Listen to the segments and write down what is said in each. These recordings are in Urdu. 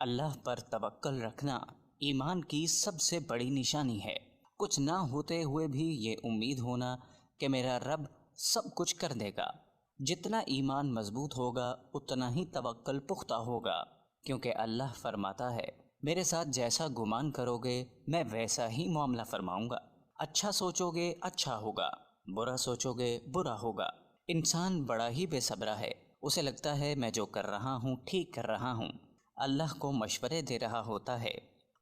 اللہ پر توکل رکھنا ایمان کی سب سے بڑی نشانی ہے۔ کچھ نہ ہوتے ہوئے بھی یہ امید ہونا کہ میرا رب سب کچھ کر دے گا۔ جتنا ایمان مضبوط ہوگا اتنا ہی توکل پختہ ہوگا، کیونکہ اللہ فرماتا ہے میرے ساتھ جیسا گمان کرو گے میں ویسا ہی معاملہ فرماؤں گا۔ اچھا سوچو گے اچھا ہوگا، برا سوچو گے برا ہوگا۔ انسان بڑا ہی بے صبرا ہے، اسے لگتا ہے میں جو کر رہا ہوں ٹھیک کر رہا ہوں، اللہ کو مشورے دے رہا ہوتا ہے،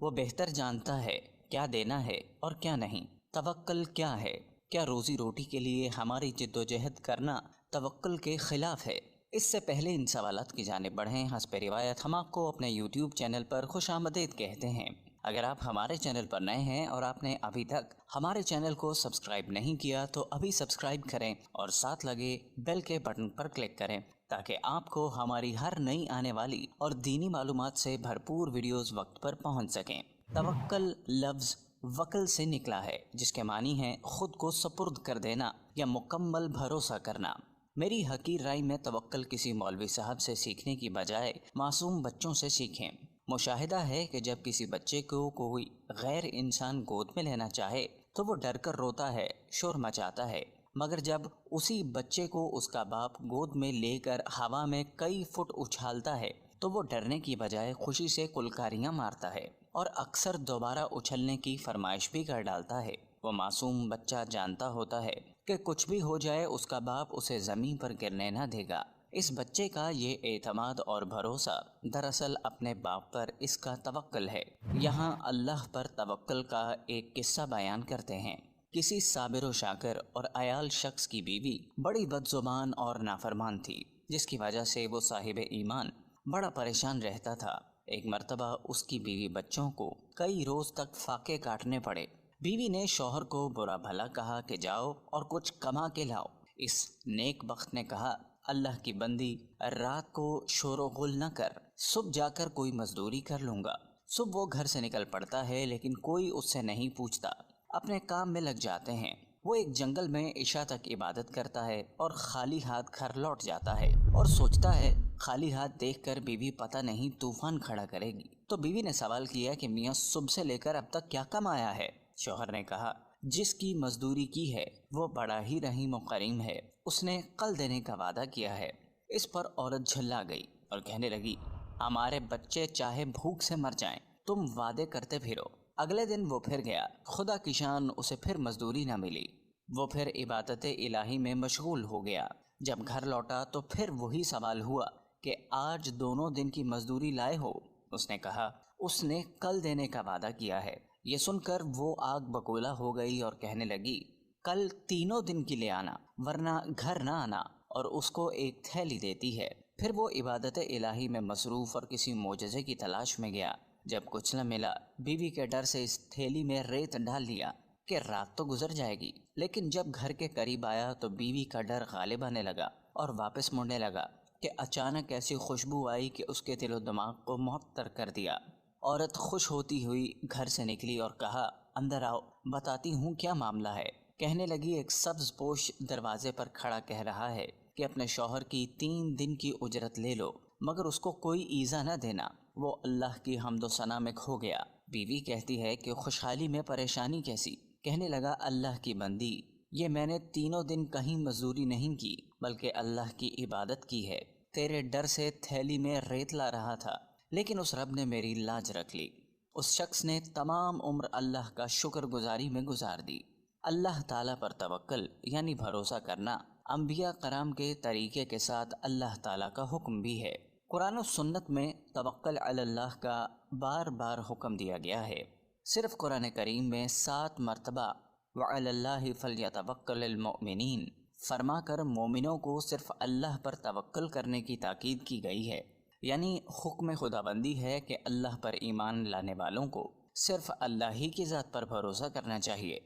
وہ بہتر جانتا ہے کیا دینا ہے اور کیا نہیں۔ توکل کیا ہے؟ کیا روزی روٹی کے لیے ہماری جد و جہد کرنا توکل کے خلاف ہے؟ اس سے پہلے ان سوالات کی جانب بڑھیں، حسب روایت ہم آپ کو اپنے یوٹیوب چینل پر خوش آمدید کہتے ہیں۔ اگر آپ ہمارے چینل پر نئے ہیں اور آپ نے ابھی تک ہمارے چینل کو سبسکرائب نہیں کیا تو ابھی سبسکرائب کریں اور ساتھ لگے بیل کے بٹن پر کلک کریں تاکہ آپ کو ہماری ہر نئی آنے والی اور دینی معلومات سے بھرپور ویڈیوز وقت پر پہنچ سکیں۔ توکل لفظ وکل سے نکلا ہے، جس کے معنی ہے خود کو سپرد کر دینا یا مکمل بھروسہ کرنا۔ میری حقیر رائے میں توکل کسی مولوی صاحب سے سیکھنے کی بجائے معصوم بچوں سے سیکھیں۔ مشاہدہ ہے کہ جب کسی بچے کو کوئی غیر انسان گود میں لینا چاہے تو وہ ڈر کر روتا ہے، شور مچاتا ہے، مگر جب اسی بچے کو اس کا باپ گود میں لے کر ہوا میں کئی فٹ اچھالتا ہے تو وہ ڈرنے کی بجائے خوشی سے کلکاریاں مارتا ہے اور اکثر دوبارہ اچھلنے کی فرمائش بھی کر ڈالتا ہے۔ وہ معصوم بچہ جانتا ہوتا ہے کہ کچھ بھی ہو جائے اس کا باپ اسے زمین پر گرنے نہ دے گا۔ اس بچے کا یہ اعتماد اور بھروسہ دراصل اپنے باپ پر اس کا توکل ہے۔ یہاں اللہ پر توکل کا ایک قصہ بیان کرتے ہیں۔ کسی صابر و شاکر اور عیال شخص کی بیوی بڑی بد زبان اور نافرمان تھی، جس کی وجہ سے وہ صاحب ایمان بڑا پریشان رہتا تھا۔ ایک مرتبہ اس کی بیوی بچوں کو کئی روز تک فاقے کاٹنے پڑے۔ بیوی نے شوہر کو برا بھلا کہا کہ جاؤ اور کچھ کما کے لاؤ۔ اس نیک بخت نے کہا اللہ کی بندی، رات کو شور و غل نہ کر، صبح جا کر کوئی مزدوری کر لوں گا۔ صبح وہ گھر سے نکل پڑتا ہے لیکن کوئی اس سے نہیں پوچھتا، اپنے کام میں لگ جاتے ہیں۔ وہ ایک جنگل میں عشاء تک عبادت کرتا ہے اور خالی ہاتھ گھر لوٹ جاتا ہے اور سوچتا ہے خالی ہاتھ دیکھ کر بیوی پتہ نہیں طوفان کھڑا کرے گی۔ تو بیوی نے سوال کیا کہ میاں صبح سے لے کر اب تک کیا کمایا ہے؟ شوہر نے کہا جس کی مزدوری کی ہے وہ بڑا ہی رحیم و کریم ہے، اس نے کل دینے کا وعدہ کیا ہے۔ اس پر عورت جھلا گئی اور کہنے لگی ہمارے بچے چاہے بھوک سے مر جائیں، تم وعدے کرتے پھرو۔ اگلے دن وہ پھر گیا، خدا کی شان اسے پھر مزدوری نہ ملی۔ وہ پھر عبادت الہی میں مشغول ہو گیا۔ جب گھر لوٹا تو پھر وہی سوال ہوا کہ آج دونوں دن کی مزدوری لائے ہو؟ اس نے کہا اس نے کل دینے کا وعدہ کیا ہے۔ یہ سن کر وہ آگ بگولا ہو گئی اور کہنے لگی کل تینوں دن کی لے آنا ورنہ گھر نہ آنا، اور اس کو ایک تھیلی دیتی ہے۔ پھر وہ عبادت الہی میں مصروف اور کسی معجزے کی تلاش میں گیا۔ جب کچھ نہ ملا بیوی کے ڈر سے اس تھیلی میں ریت ڈال لیا کہ رات تو گزر جائے گی، لیکن جب گھر کے قریب آیا تو بیوی کا ڈر غالب آنے لگا اور واپس مڑنے لگا کہ اچانک ایسی خوشبو آئی کہ اس کے دل و دماغ کو معطر کر دیا۔ عورت خوش ہوتی ہوئی گھر سے نکلی اور کہا اندر آؤ، بتاتی ہوں کیا معاملہ ہے۔ کہنے لگی ایک سبز پوش دروازے پر کھڑا کہہ رہا ہے کہ اپنے شوہر کی 3 دن کی اجرت لے لو مگر اس کو کوئی ایذا نہ دینا، وہ اللہ کی حمد و ثنا میں کھو گیا۔ بیوی کہتی ہے کہ خوشحالی میں پریشانی کیسی؟ کہنے لگا اللہ کی بندی، یہ میں نے تینوں دن کہیں مزدوری نہیں کی بلکہ اللہ کی عبادت کی ہے۔ تیرے ڈر سے تھیلی میں ریت لا رہا تھا لیکن اس رب نے میری لاج رکھ لی۔ اس شخص نے تمام عمر اللہ کا شکر گزاری میں گزار دی۔ اللہ تعالیٰ پر توکل یعنی بھروسہ کرنا انبیاء کرام کے طریقے کے ساتھ اللہ تعالیٰ کا حکم بھی ہے۔ قرآن و سنت میں توکل علی اللہ کا بار بار حکم دیا گیا ہے۔ صرف قرآن کریم میں 7 مرتبہ وعلی اللہ فلیتوکل المؤمنین فرما کر مومنوں کو صرف اللہ پر توکل کرنے کی تاکید کی گئی ہے، یعنی حکم خداوندی ہے کہ اللہ پر ایمان لانے والوں کو صرف اللہ ہی کی ذات پر بھروسہ کرنا چاہیے۔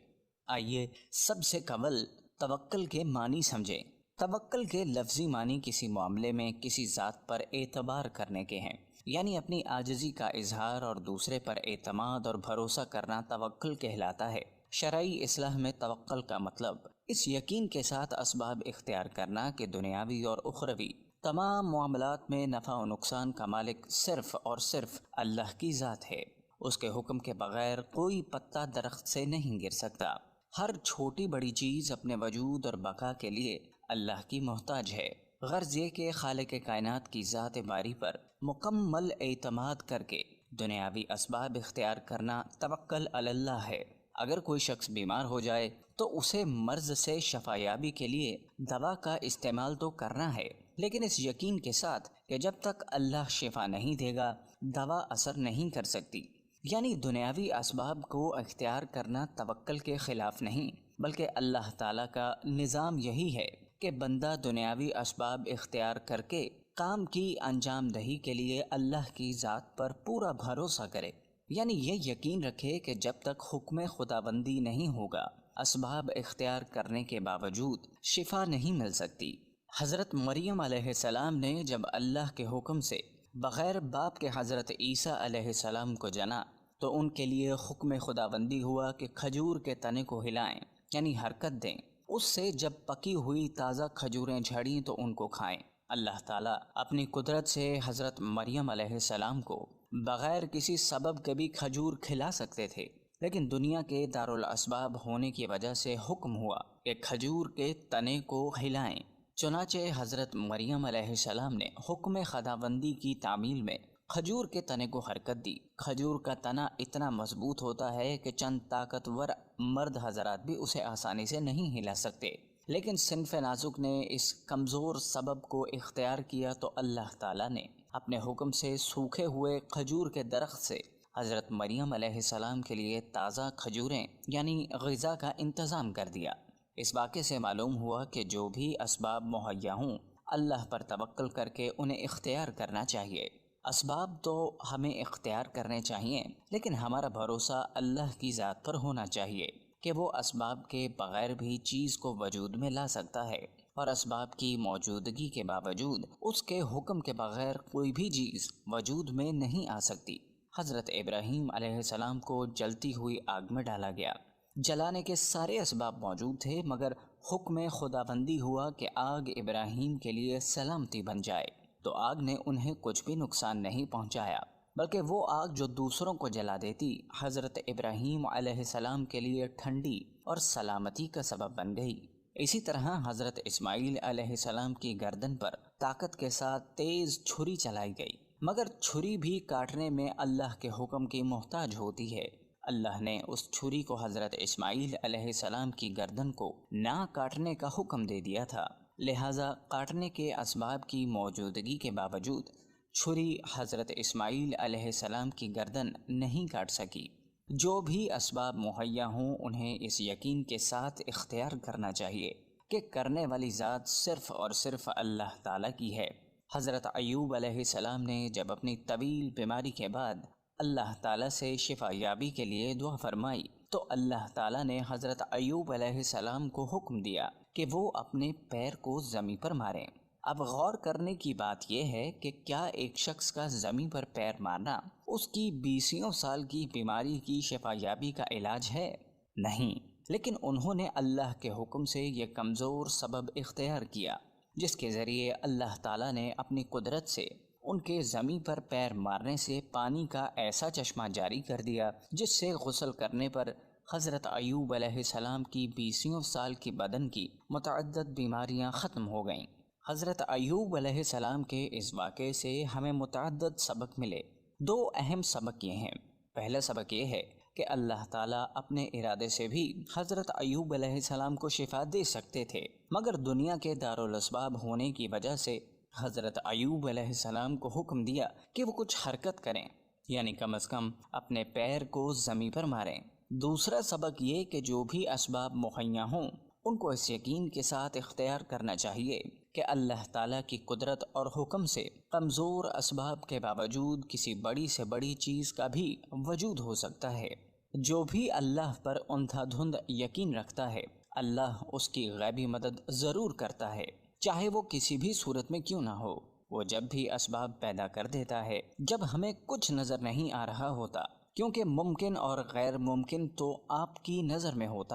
آئیے سب سے قبل توکل کے معنی سمجھیں۔ توکل کے لفظی معنی کسی معاملے میں کسی ذات پر اعتبار کرنے کے ہیں، یعنی اپنی عاجزی کا اظہار اور دوسرے پر اعتماد اور بھروسہ کرنا توکل کہلاتا ہے۔ شرعی اصطلاح میں توکل کا مطلب اس یقین کے ساتھ اسباب اختیار کرنا کہ دنیاوی اور اخروی تمام معاملات میں نفع و نقصان کا مالک صرف اور صرف اللہ کی ذات ہے۔ اس کے حکم کے بغیر کوئی پتا درخت سے نہیں گر سکتا۔ ہر چھوٹی بڑی چیز اپنے وجود اور بقا کے لیے اللہ کی محتاج ہے۔ غرض یہ کہ خالق کائنات کی ذات باری پر مکمل اعتماد کر کے دنیاوی اسباب اختیار کرنا توکل علی اللہ ہے۔ اگر کوئی شخص بیمار ہو جائے تو اسے مرض سے شفا یابی کے لیے دوا کا استعمال تو کرنا ہے، لیکن اس یقین کے ساتھ کہ جب تک اللہ شفا نہیں دے گا دوا اثر نہیں کر سکتی۔ یعنی دنیاوی اسباب کو اختیار کرنا توکل کے خلاف نہیں، بلکہ اللہ تعالیٰ کا نظام یہی ہے کہ بندہ دنیاوی اسباب اختیار کر کے کام کی انجام دہی کے لیے اللہ کی ذات پر پورا بھروسہ کرے۔ یعنی یہ یقین رکھے کہ جب تک حکم خداوندی نہیں ہوگا اسباب اختیار کرنے کے باوجود شفا نہیں مل سکتی۔ حضرت مریم علیہ السلام نے جب اللہ کے حکم سے بغیر باپ کے حضرت عیسیٰ علیہ السلام کو جنا تو ان کے لیے حکم خداوندی ہوا کہ کھجور کے تنے کو ہلائیں، یعنی حرکت دیں۔ اس سے جب پکی ہوئی تازہ کھجوریں جھڑیں تو ان کو کھائیں۔ اللہ تعالیٰ اپنی قدرت سے حضرت مریم علیہ السلام کو بغیر کسی سبب کے بھی کھجور کھلا سکتے تھے، لیکن دنیا کے دارالاسباب ہونے کی وجہ سے حکم ہوا کہ کھجور کے تنے کو ہلائیں۔ چنانچہ حضرت مریم علیہ السلام نے حکم خداوندی کی تعمیل میں کھجور کے تنے کو حرکت دی۔ کھجور کا تنا اتنا مضبوط ہوتا ہے کہ چند طاقتور مرد حضرات بھی اسے آسانی سے نہیں ہلا سکتے، لیکن صنف نازک نے اس کمزور سبب کو اختیار کیا تو اللہ تعالیٰ نے اپنے حکم سے سوکھے ہوئے کھجور کے درخت سے حضرت مریم علیہ السلام کے لیے تازہ کھجوریں یعنی غذا کا انتظام کر دیا۔ اس واقعے سے معلوم ہوا کہ جو بھی اسباب مہیا ہوں اللہ پر توکل کر کے انہیں اختیار کرنا چاہیے۔ اسباب تو ہمیں اختیار کرنے چاہیے، لیکن ہمارا بھروسہ اللہ کی ذات پر ہونا چاہیے کہ وہ اسباب کے بغیر بھی چیز کو وجود میں لا سکتا ہے، اور اسباب کی موجودگی کے باوجود اس کے حکم کے بغیر کوئی بھی چیز وجود میں نہیں آ سکتی۔ حضرت ابراہیم علیہ السلام کو جلتی ہوئی آگ میں ڈالا گیا۔ جلانے کے سارے اسباب موجود تھے، مگر حکم خداوندی ہوا کہ آگ ابراہیم کے لیے سلامتی بن جائے، تو آگ نے انہیں کچھ بھی نقصان نہیں پہنچایا، بلکہ وہ آگ جو دوسروں کو جلا دیتی حضرت ابراہیم علیہ السلام کے لیے ٹھنڈی اور سلامتی کا سبب بن گئی۔ اسی طرح حضرت اسماعیل علیہ السلام کی گردن پر طاقت کے ساتھ تیز چھری چلائی گئی، مگر چھری بھی کاٹنے میں اللہ کے حکم کی محتاج ہوتی ہے۔ اللہ نے اس چھری کو حضرت اسماعیل علیہ السلام کی گردن کو نہ کاٹنے کا حکم دے دیا تھا، لہٰذا کاٹنے کے اسباب کی موجودگی کے باوجود چھری حضرت اسماعیل علیہ السلام کی گردن نہیں کاٹ سکی۔ جو بھی اسباب مہیا ہوں انہیں اس یقین کے ساتھ اختیار کرنا چاہیے کہ کرنے والی ذات صرف اور صرف اللہ تعالیٰ کی ہے۔ حضرت ایوب علیہ السلام نے جب اپنی طویل بیماری کے بعد اللہ تعالیٰ سے شفا یابی کے لیے دعا فرمائی تو اللہ تعالیٰ نے حضرت ایوب علیہ السلام کو حکم دیا کہ وہ اپنے پیر کو زمین پر ماریں۔ اب غور کرنے کی بات یہ ہے کہ کیا ایک شخص کا زمین پر پیر مارنا اس کی 20 سال کی بیماری کی شفا یابی کا علاج ہے؟ نہیں، لیکن انہوں نے اللہ کے حکم سے یہ کمزور سبب اختیار کیا، جس کے ذریعے اللہ تعالیٰ نے اپنی قدرت سے ان کے زمین پر پیر مارنے سے پانی کا ایسا چشمہ جاری کر دیا جس سے غسل کرنے پر حضرت ایوب علیہ السلام کی 20 سال کی بدن کی متعدد بیماریاں ختم ہو گئیں۔ حضرت ایوب علیہ السلام کے اس واقعے سے ہمیں متعدد سبق ملے۔ 2 اہم سبق یہ ہیں۔ پہلا سبق یہ ہے کہ اللہ تعالیٰ اپنے ارادے سے بھی حضرت ایوب علیہ السلام کو شفا دے سکتے تھے، مگر دنیا کے دارالاسباب ہونے کی وجہ سے حضرت ایوب علیہ السلام کو حکم دیا کہ وہ کچھ حرکت کریں، یعنی کم از کم اپنے پیر کو زمین پر ماریں۔ دوسرا سبق یہ کہ جو بھی اسباب مہیا ہوں ان کو اس یقین کے ساتھ اختیار کرنا چاہیے کہ اللہ تعالیٰ کی قدرت اور حکم سے کمزور اسباب کے باوجود کسی بڑی سے بڑی چیز کا بھی وجود ہو سکتا ہے۔ جو بھی اللہ پر اندھا دھند یقین رکھتا ہے اللہ اس کی غیبی مدد ضرور کرتا ہے، چاہے وہ کسی بھی صورت میں کیوں نہ ہو۔ وہ جب بھی اسباب پیدا کر دیتا ہے جب ہمیں کچھ نظر نہیں آ رہا ہوتا، کیونکہ ممکن اور غیر ممکن تو آپ کی نظر میں ہوتا ہے۔